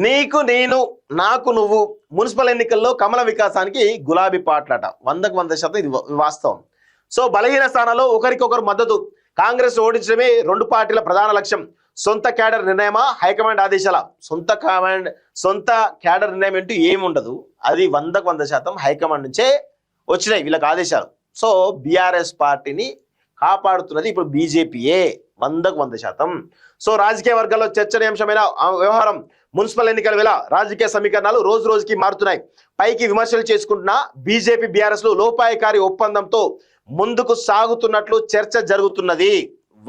నీకు నేను నాకు నువ్వు మున్సిపల్ ఎన్నికల్లో కమల వికాసానికి గులాబీ పాటలట 100% ఇది వాస్తవం. సో బలహీన స్థానాల్లో ఒకరికొకరు మద్దతు. కాంగ్రెస్ ఓడించడమే రెండు పార్టీల ప్రధాన లక్ష్యం. సొంత క్యాడర్ నిర్ణయమా హైకమాండ్ ఆదేశాల? సొంత క్యాడర్ నిర్ణయం అంటూ ఏముండదు. అది 100% హైకమాండ్ నుంచే వచ్చినాయి వీళ్ళకి ఆదేశాలు. సో బీఆర్ఎస్ పార్టీని కాపాడుతున్నది ఇప్పుడు బీజేపీయే 100%. సో రాజకీయ వర్గాల్లో చర్చనీయాంశమైన వ్యవహారం మున్సిపల్ ఎన్నికల వేళ రాజకీయ సమీకరణాలు రోజు రోజుకి మారుతున్నాయి. పైకి విమర్శలు చేసుకుంటున్న బీజేపీ బీఆర్ఎస్ లోపాయకారి ఒప్పందంతో ముందుకు సాగుతున్నట్లు చర్చ జరుగుతున్నది.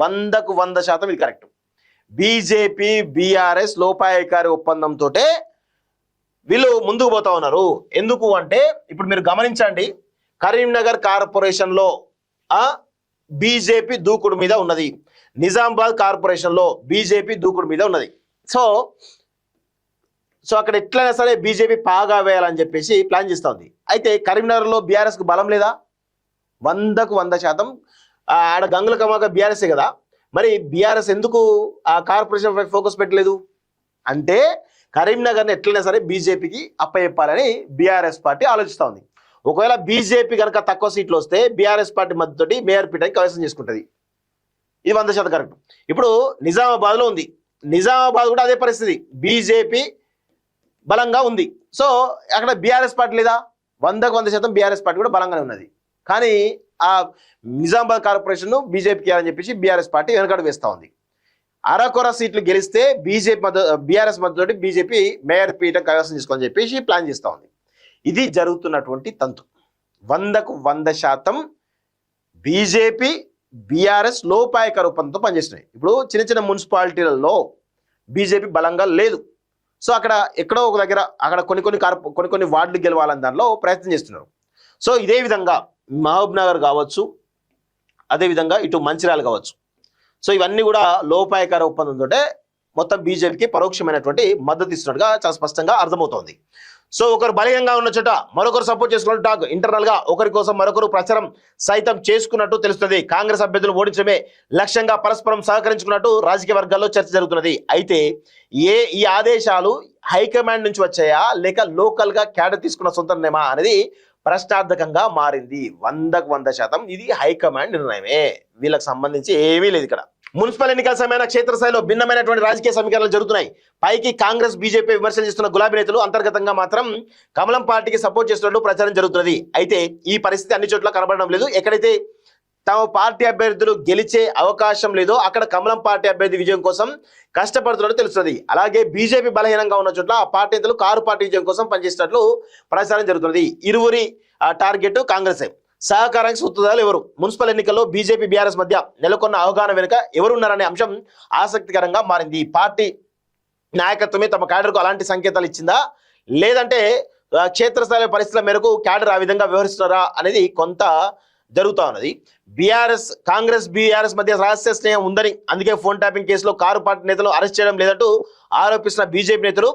100% ఇది కరెక్ట్. బీజేపీ బీఆర్ఎస్ లోపాయకారి ఒప్పందంతో వీళ్ళు ముందుకు పోతా ఉన్నారు. ఎందుకు అంటే ఇప్పుడు మీరు గమనించండి, కరీంనగర్ కార్పొరేషన్ లో బీజేపీ దూకుడు మీద ఉన్నది, నిజామాబాద్ కార్పొరేషన్ లో బీజేపీ దూకుడు మీద ఉన్నది. సో అక్కడ ఎట్లయినా సరే బీజేపీ పాగా వేయాలని చెప్పేసి ప్లాన్ చేస్తూ ఉంది. అయితే కరీంనగర్లో బీఆర్ఎస్కు బలం లేదా? 100% ఆడ గంగుల కమాక బీఆర్ఎస్ఏ కదా. మరి బీఆర్ఎస్ ఎందుకు ఆ కార్పొరేషన్ పై ఫోకస్ పెట్టలేదు అంటే కరీంనగర్ని ఎట్లయినా సరే బీజేపీకి అప్పచెప్పాలని బీఆర్ఎస్ పార్టీ ఆలోచిస్తూ ఉంది. ఒకవేళ బీజేపీ కనుక తక్కువ సీట్లు వస్తే బీఆర్ఎస్ పార్టీ మద్దతుతోటి మేయర్ పీఠానికి కైవసం చేసుకుంటుంది. ఇది 100% కరెక్ట్. ఇప్పుడు నిజామాబాద్లో ఉంది, నిజామాబాద్ కూడా అదే పరిస్థితి, బీజేపీ బలంగా ఉంది. సో అక్కడ బీఆర్ఎస్ పార్టీ లేదా? 100% బీఆర్ఎస్ పార్టీ కూడా బలంగానే ఉన్నది. కానీ ఆ నిజామాబాద్ కార్పొరేషన్ బీజేపీకి అని చెప్పేసి బీఆర్ఎస్ పార్టీ వెనకడుగు వేస్తూ ఉంది. అరకొర సీట్లు గెలిస్తే బీఆర్ఎస్ మద్దతు బీజేపీ మేయర్ పీఠం కైవసం చేసుకోని చెప్పేసి ప్లాన్ చేస్తూ ఉంది. ఇది జరుగుతున్నటువంటి తంతు. 100% బీజేపీ బీఆర్ఎస్ లోపాయకారి ఒప్పందంతో పనిచేస్తున్నాయి. ఇప్పుడు చిన్న చిన్న మున్సిపాలిటీలలో బీజేపీ బలంగా లేదు. సో అక్కడ ఎక్కడో ఒక దగ్గర అక్కడ కొన్ని వార్డులు గెలవాలని దానిలో ప్రయత్నం చేస్తున్నారు. సో ఇదే విధంగా మహబూబ్ నగర్ కావచ్చు, అదేవిధంగా ఇటు మంచిర్యాల కావచ్చు. సో ఇవన్నీ కూడా లోపాయకార ఒప్పందంతో మొత్తం బీజేపీకి పరోక్షమైనటువంటి మద్దతు ఇస్తున్నట్టుగా చాలా స్పష్టంగా అర్థమవుతోంది. సో ఒకరు బలహీనంగా ఉన్న చోట మరొకరు సపోర్ట్ చేసుకున్నట్టు టాక్. ఇంటర్నల్ గా ఒకరి కోసం మరొకరు ప్రచారం సైతం చేసుకున్నట్టు తెలుస్తుంది. కాంగ్రెస్ అభ్యర్థులు ఓడించడమే లక్ష్యంగా పరస్పరం సహకరించుకున్నట్టు రాజకీయ వర్గాల్లో చర్చ జరుగుతున్నది. అయితే ఈ ఆదేశాలు హైకమాండ్ నుంచి వచ్చాయా లేక లోకల్ గా క్యాడర్ తీసుకున్న సొంత నిర్ణయమా అనేది ప్రశ్నార్థకంగా మారింది. 100% ఇది హైకమాండ్ నిర్ణయమే, వీళ్ళకి సంబంధించి ఏమీ లేదు. ఇక్కడ మున్సిపల్ ఎన్నికల సమయంలో క్షేత్రస్థాయిలో భిన్నమైనటువంటి రాజకీయ సమీకరణలు జరుగుతున్నాయి. పైకి కాంగ్రెస్ బీజేపీ విమర్శలు చేస్తున్న గులాబీ నేతలు అంతర్గతంగా మాత్రం కమలం పార్టీకి సపోర్ట్ చేస్తున్నట్టు ప్రచారం జరుగుతున్నది. అయితే ఈ పరిస్థితి అన్ని చోట్ల కనబడడం లేదు. ఎక్కడైతే తమ పార్టీ అభ్యర్థులు గెలిచే అవకాశం లేదో అక్కడ కమలం పార్టీ అభ్యర్థి విజయం కోసం కష్టపడుతున్నట్టు తెలుస్తుంది. అలాగే బీజేపీ బలహీనంగా ఉన్న చోట్ల ఆ పార్టీ నేతలు కారు పార్టీ విజయం కోసం పనిచేసినట్లు ప్రచారం జరుగుతున్నది. ఇరువురి టార్గెట్ కాంగ్రెస్. సహకారానికి సూత్రధారులు ఎవరు? మున్సిపల్ ఎన్నికల్లో బీజేపీ బీఆర్ఎస్ మధ్య నెలకొన్న అవగాహన వెనుక ఎవరున్నారనే అంశం ఆసక్తికరంగా మారింది. పార్టీ నాయకత్వమే తమ క్యాడర్కు అలాంటి సంకేతాలు ఇచ్చిందా లేదంటే క్షేత్రస్థాయి పరిస్థితుల మేరకు క్యాడర్ ఆ విధంగా వ్యవహరిస్తున్నారా అనేది కొంత జరుగుతూ ఉన్నది. కాంగ్రెస్ బీఆర్ఎస్ మధ్య రహస్య స్నేహం ఉందని, అందుకే ఫోన్ ట్యాపింగ్ కేసులో కారు పార్టీ నేతలు అరెస్ట్ చేయడం లేదంటూ ఆరోపిస్తున్న బీజేపీ నేతలు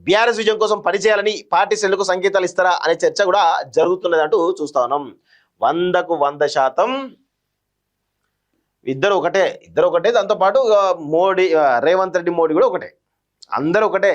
బీఆర్ఎస్ విజయం కోసం పనిచేయాలని పార్టీ శ్రేణులకు సంకేతాలు ఇస్తారా అనే చర్చ కూడా జరుగుతున్నదంటూ చూస్తా ఉన్నాం. 100% ఇద్దరు ఒకటే. దాంతోపాటు మోడీ, రేవంత్ రెడ్డి మోడీ కూడా ఒకటే, అందరూ ఒకటే.